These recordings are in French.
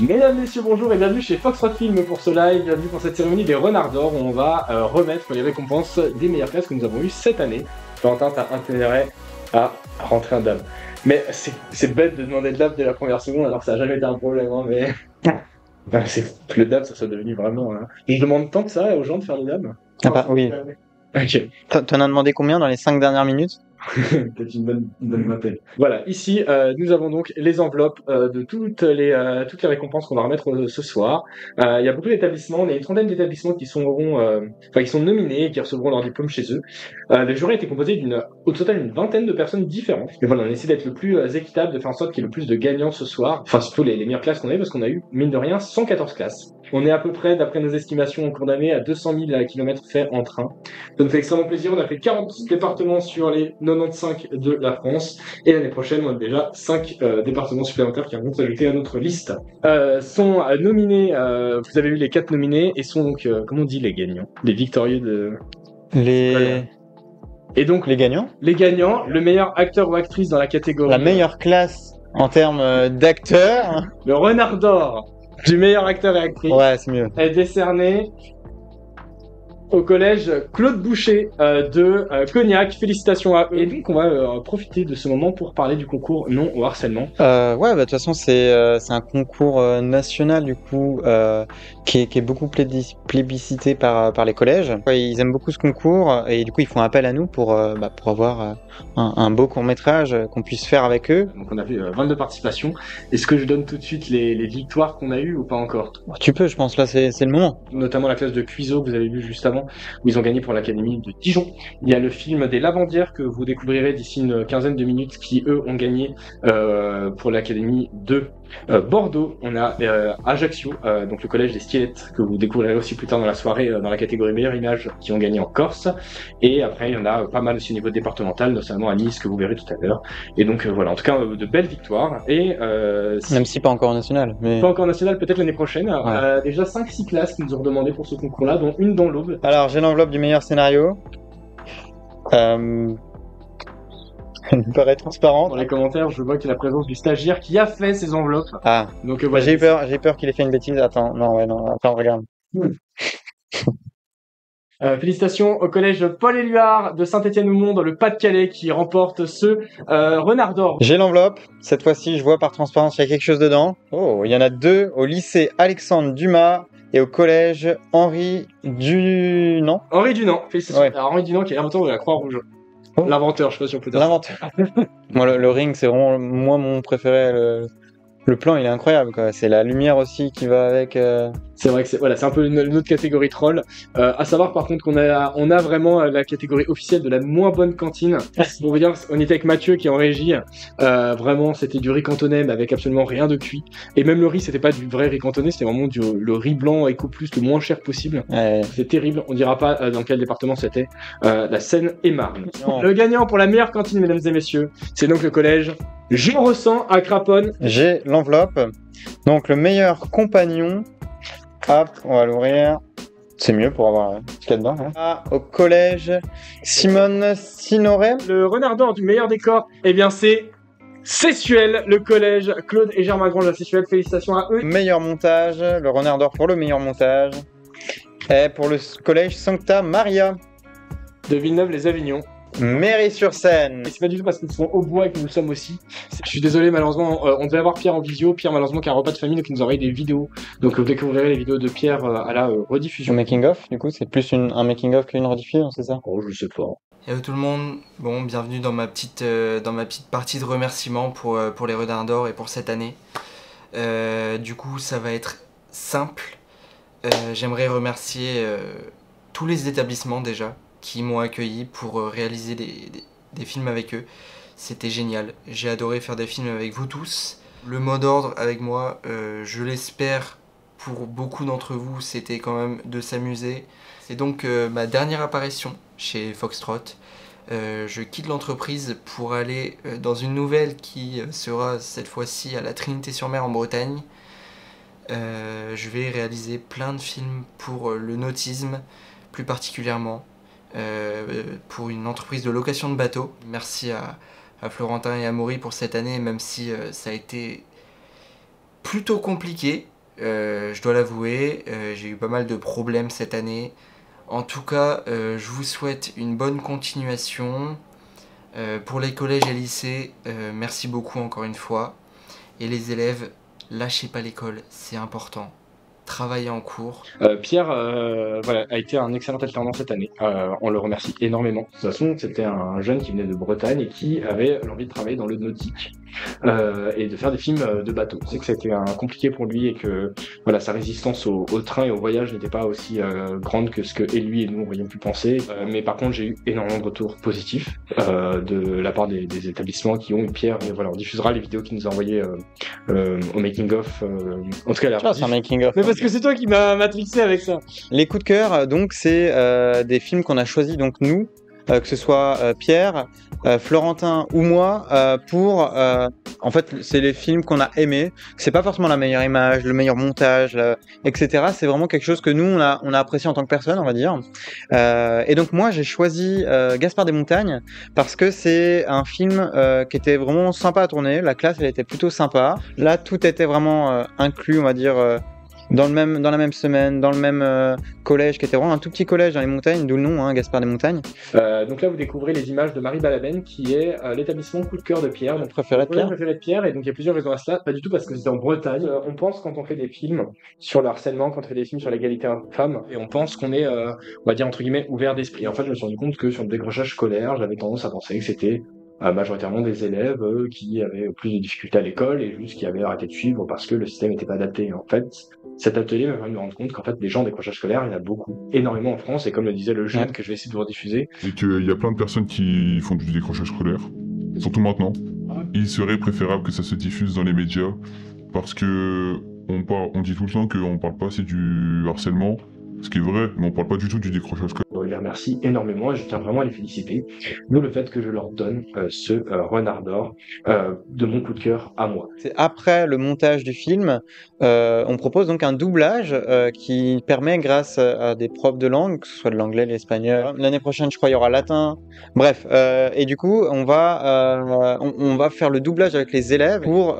Mesdames, messieurs, bonjour et bienvenue chez Foxtrot Film pour ce live, bienvenue pour cette cérémonie des Renards d'Or où on va remettre les récompenses des meilleures classes que nous avons eues cette année. Valentin, t'as intérêt à rentrer un dame. Mais c'est bête de demander de dame dès la première seconde alors que ça n'a jamais été un problème, hein, mais... Ben, le dame, ça soit devenu vraiment... Hein. Je demande tant que ça aux gens de faire le dame. Ah bah oui. Ok. T'en as demandé combien dans les 5 dernières minutes? Peut-être une bonne vingtaine. Voilà, ici, nous avons donc les enveloppes de toutes les récompenses qu'on va remettre ce soir. Il y a beaucoup d'établissements, on a une trentaine d'établissements qui sont nominés et qui recevront leur diplôme chez eux. Le jury a été composé au total d'une vingtaine de personnes différentes. Mais voilà, on essaie d'être le plus équitable, de faire en sorte qu'il y ait le plus de gagnants ce soir. Enfin, surtout les meilleures classes qu'on a eues, parce qu'on a eu, mine de rien, 114 classes. On est à peu près, d'après nos estimations, condamnés à 200 000 km faits en train. Ça nous fait extrêmement plaisir. On a fait 40 départements sur les 95 de la France. Et l'année prochaine, on a déjà 5 départements supplémentaires qui vont s'ajouter à notre liste. Sont nominés, vous avez vu les 4 nominés, et sont donc, comment on dit les gagnants? Les victorieux de... Et donc, les gagnants? Les gagnants, le meilleur acteur ou actrice dans la catégorie... La meilleure classe en termes d'acteurs. Le Renard d'Or du meilleur acteur et actrice. Ouais, c'est mieux. Est décerné au collège Claude Boucher de Cognac. Félicitations à eux. Et donc, on va profiter de ce moment pour parler du concours Non au harcèlement. Ouais, bah de toute façon, c'est un concours national du coup qui est beaucoup plébiscité par les collèges. Ouais, ils aiment beaucoup ce concours et du coup, ils font appel à nous pour avoir un beau court-métrage qu'on puisse faire avec eux. Donc, on a fait 22 participations. Est-ce que je donne tout de suite les victoires qu'on a eues ou pas encore? Tu peux, je pense, là, c'est le moment. Notamment la classe de Cuiseaux que vous avez vu juste avant, où ils ont gagné pour l'Académie de Dijon. Il y a le film des Lavandières que vous découvrirez d'ici une quinzaine de minutes, qui eux ont gagné pour l'Académie de Bordeaux. On a Ajaccio, donc le collège des Stylettes, que vous découvrirez aussi plus tard dans la soirée dans la catégorie meilleure image, qui ont gagné en Corse. Et après, il y en a pas mal aussi au niveau départemental, notamment à Nice, que vous verrez tout à l'heure. Et donc voilà, en tout cas, de belles victoires. Et même si pas encore en national. Mais... Pas encore en national, peut-être l'année prochaine. Ouais. Déjà 5-6 classes qui nous ont redemandé pour ce concours-là, dont une dans l'Aube. Alors, j'ai l'enveloppe du meilleur scénario. Elle me paraît transparente. Dans les commentaires, je vois qu'il y a la présence du stagiaire qui a fait ces enveloppes. Ah, donc voilà. J'ai peur qu'il ait fait une bêtise. Attends, attends, regarde. Félicitations au collège Paul Éluard de Saint-Étienne-au-Mont dans le Pas-de-Calais qui remporte ce Renard d'Or. J'ai l'enveloppe. Cette fois-ci, je vois par transparence qu'il y a quelque chose dedans. Oh, il y en a 2 au lycée Alexandre Dumas et au collège Henri Dunant. Henri Dunant, félicitations. Ouais. Alors, Henri Dunant qui est l'inventeur de la Croix-Rouge. Oh. L'inventeur, je sais pas si on peut dire. L'inventeur. Moi, le ring, c'est vraiment moi mon préféré. Le plan, il est incroyable, quoi. C'est la lumière aussi qui va avec. C'est vrai que c'est un peu une autre catégorie troll. À savoir par contre qu'on a vraiment la catégorie officielle de la moins bonne cantine. Pour vous dire, on était avec Mathieu qui est en régie. Vraiment, c'était du riz cantonais mais avec absolument rien de cuit. Et même le riz, c'était pas du vrai riz cantonais, c'était vraiment le riz blanc Eco Plus le moins cher possible. Ouais. C'est terrible. On dira pas dans quel département c'était. La Seine-et-Marne. Le gagnant pour la meilleure cantine, mesdames et messieurs, c'est donc le collège Jean Ressent à Craponne. J'ai l'enveloppe. Donc le meilleur compagnon. Hop, on va l'ouvrir. C'est mieux pour avoir ce qu'il y a dedans. Hein. Ah, au collège Simone Signoret. Le Renard d'Or du meilleur décor, eh bien c'est Sessuel, le collège Claude et Germain Grange à Sessuel. Félicitations à eux. Meilleur montage, le Renard d'Or pour le meilleur montage. Et pour le collège Sancta Maria de Villeneuve-les-Avignon. Mairie-sur-Seine. Et c'est pas du tout parce qu'ils sont au bois et que nous le sommes aussi. Je suis désolé, malheureusement, on devait avoir Pierre en visio. Pierre, malheureusement, qui a un repas de famille, donc il nous a envoyé des vidéos. Donc vous découvrirez les vidéos de Pierre à la rediffusion. Le making-of, du coup, c'est plus un making-of qu'une rediffusion, c'est ça? Oh, je sais pas. Hello tout le monde, bon, bienvenue dans ma petite partie de remerciements pour les Renards d'Or et pour cette année. Du coup, ça va être simple. J'aimerais remercier tous les établissements déjà qui m'ont accueilli pour réaliser des films avec eux. C'était génial, j'ai adoré faire des films avec vous tous. Le mot d'ordre avec moi, je l'espère pour beaucoup d'entre vous, c'était quand même de s'amuser. C'est donc ma dernière apparition chez Foxtrot. Je quitte l'entreprise pour aller dans une nouvelle qui sera cette fois-ci à la Trinité-sur-Mer en Bretagne. Je vais réaliser plein de films pour le nautisme, plus particulièrement. Pour une entreprise de location de bateaux. Merci à Florentin et à Maury pour cette année, même si ça a été plutôt compliqué. je dois l'avouer, j'ai eu pas mal de problèmes cette année. En tout cas, je vous souhaite une bonne continuation. Pour les collèges et lycées, merci beaucoup encore une fois. Et les élèves, lâchez pas l'école, c'est important. Travaillez en cours. Pierre voilà, a été un excellent alternant cette année. On le remercie énormément. De toute façon, c'était un jeune qui venait de Bretagne et qui avait l'envie de travailler dans le nautique et de faire des films de bateau. C'est que ça a été compliqué pour lui et que voilà, sa résistance au train et au voyage n'était pas aussi grande que ce que et lui et nous aurions pu penser. Mais par contre, j'ai eu énormément de retours positifs de la part des établissements qui ont eu Pierre. Et voilà, on diffusera les vidéos qu'il nous a envoyées au making of. En tout cas, C'est un making of. mais parce que c'est toi qui m'as matrixé avec ça. Les coups de cœur, donc, c'est des films qu'on a choisis, donc nous, que ce soit Pierre, Florentin ou moi, pour... en fait, c'est les films qu'on a aimés. C'est pas forcément la meilleure image, le meilleur montage, etc. C'est vraiment quelque chose que nous, on a apprécié en tant que personne, on va dire. Et donc, moi, j'ai choisi Gaspard des Montagnes parce que c'est un film qui était vraiment sympa à tourner. La classe, elle était plutôt sympa. Là, tout était vraiment inclus, on va dire... dans la même semaine, dans le même collège, qui était vraiment un tout petit collège dans les montagnes, d'où le nom, hein, Gaspard des Montagnes. Donc là, vous découvrez les images de Marie Balabène, qui est l'établissement coup de cœur de Pierre. Donc, Préféré de Pierre. préféré de Pierre, et donc il y a plusieurs raisons à cela. Pas du tout parce que c'était en Bretagne. On pense quand on fait des films sur le harcèlement, quand on fait des films sur l'égalité homme-femme, et on pense qu'on est, on va dire entre guillemets, ouvert d'esprit. En fait, je me suis rendu compte que sur le décrochage scolaire, j'avais tendance à penser que c'était majoritairement des élèves qui avaient plus de difficultés à l'école et juste qui avaient arrêté de suivre parce que le système n'était pas adapté. En fait, cet atelier m'a permis de me rendre compte qu'en fait, des gens en décrochage scolaire, il y en a beaucoup, énormément en France, et comme le disait le jeune que je vais essayer de vous rediffuser. Et qu'il y a plein de personnes qui font du décrochage scolaire, surtout maintenant. Il serait préférable que ça se diffuse dans les médias, parce que on dit tout le temps qu'on parle pas assez du harcèlement, ce qui est vrai, mais on parle pas du tout du décrochage scolaire. Je les remercie énormément et je tiens vraiment à les féliciter. D'où le fait que je leur donne ce renard d'or de mon coup de cœur à moi. C'est après le montage du film, on propose donc un doublage qui permet, grâce à des profs de langue, que ce soit de l'anglais, l'espagnol, l'année prochaine, je crois, il y aura latin. Bref, et du coup, on va faire le doublage avec les élèves pour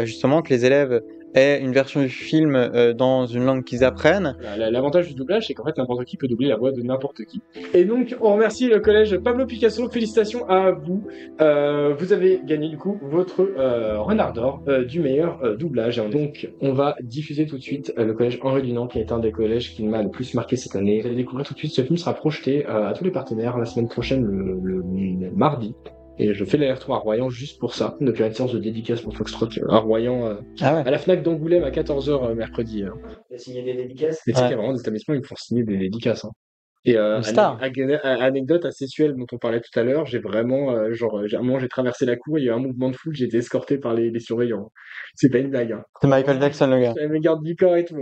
justement que les élèves aient une version du film dans une langue qu'ils apprennent. L'avantage du doublage, c'est qu'en fait, n'importe qui peut doubler la voix de n'importe qui. Et donc, on remercie le collège Pablo Picasso. Félicitations à vous. Vous avez gagné, du coup, votre renard d'or du meilleur doublage. Donc, on va diffuser tout de suite le collège Henri Dunant, qui est un des collèges qui m'a le plus marqué cette année. Vous allez découvrir tout de suite. Ce film sera projeté à tous les partenaires la semaine prochaine, le mardi. Et je fais l'aller-retour à Royan juste pour ça. Donc, il y a une séance de dédicace pour Foxtrot à Royan, à la Fnac d'Angoulême à 14h mercredi. Il a signé des dédicaces. Et tu sais qu'il y a vraiment des établissements, ils me font signer des dédicaces. Hein. Et anecdote assez suelle dont on parlait tout à l'heure, j'ai vraiment, à un moment, j'ai traversé la cour, il y a eu un mouvement de foule, j'ai été escorté par les surveillants. C'est pas une blague. Hein. C'est Michael Jackson, le gars. Les gardes du corps et tout.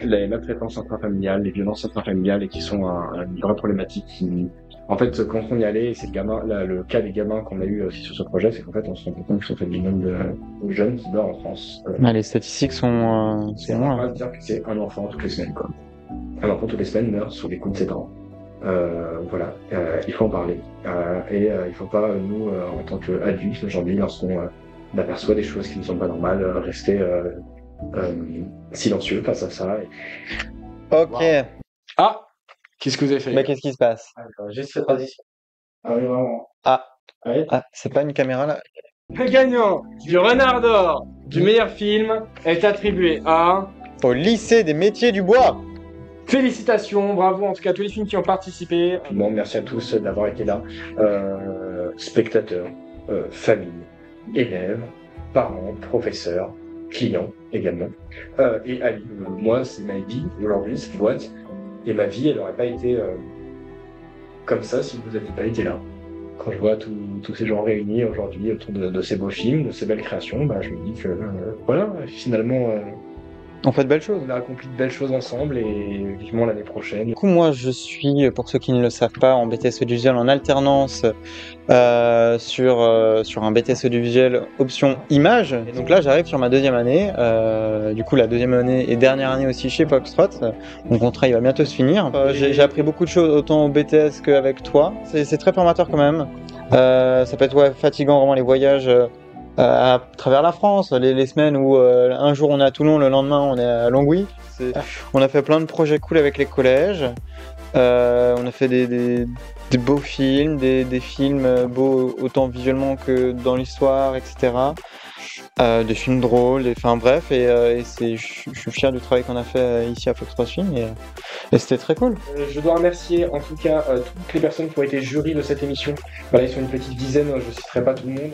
La maltraitance intrafamiliale, les violences intrafamiliales, et qui sont une vraie problématique qui... En fait, quand on y allait, c'est le cas des gamins qu'on a eu aussi sur ce projet, c'est qu'en fait, on se rend compte que c'est fait du nombre de jeunes qui meurent en France. Les statistiques sont c'est on va dire que c'est un enfant toutes les semaines, quoi. Un enfant toutes les semaines meurt sous les coups de ses parents. Voilà, il faut en parler. Il faut pas, nous, en tant qu'adultes, aujourd'hui, lorsqu'on aperçoit des choses qui ne sont pas normales, rester silencieux face à ça. Ok. Wow. Ah! Qu'est-ce que vous avez fait? Mais qu'est-ce qui se passe? J'ai cette transition. Ah oui, vraiment. C'est pas une caméra là? Le gagnant du renard d'or du meilleur film est attribué au lycée des métiers du bois. Félicitations, bravo en tout cas à tous les films qui ont participé. Bon, merci à tous d'avoir été là. Spectateurs, famille, élèves, parents, professeurs, clients également. Et Ali, moi c'est ma vie aujourd'hui, cette boîte. Et ma vie, elle n'aurait pas été comme ça si vous n'aviez pas été là. Quand je vois tous ces gens réunis aujourd'hui autour de ces beaux films, de ces belles créations, je me dis que voilà, finalement, on fait de belles choses. On a accompli de belles choses ensemble et vivement l'année prochaine. Du coup, moi, je suis, pour ceux qui ne le savent pas, en BTS audiovisuel en alternance sur un BTS audiovisuel option image. Et donc là, j'arrive sur ma deuxième année. Du coup, la deuxième année et dernière année aussi chez Foxtrot. Mon contrat, il va bientôt se finir. J'ai appris beaucoup de choses autant au BTS qu'avec toi. C'est très formateur quand même. Ça peut être fatigant, vraiment, les voyages à travers la France, les semaines où un jour on est à Toulon, le lendemain on est à Longwy. On a fait plein de projets cool avec les collèges. On a fait des beaux films, des films beaux autant visuellement que dans l'histoire, etc. Des films drôles, enfin bref, je suis fier du travail qu'on a fait ici à Fox 3 Film et c'était très cool. Je dois remercier en tout cas toutes les personnes qui ont été jury de cette émission. Voilà, ils sont une petite dizaine, je ne citerai pas tout le monde.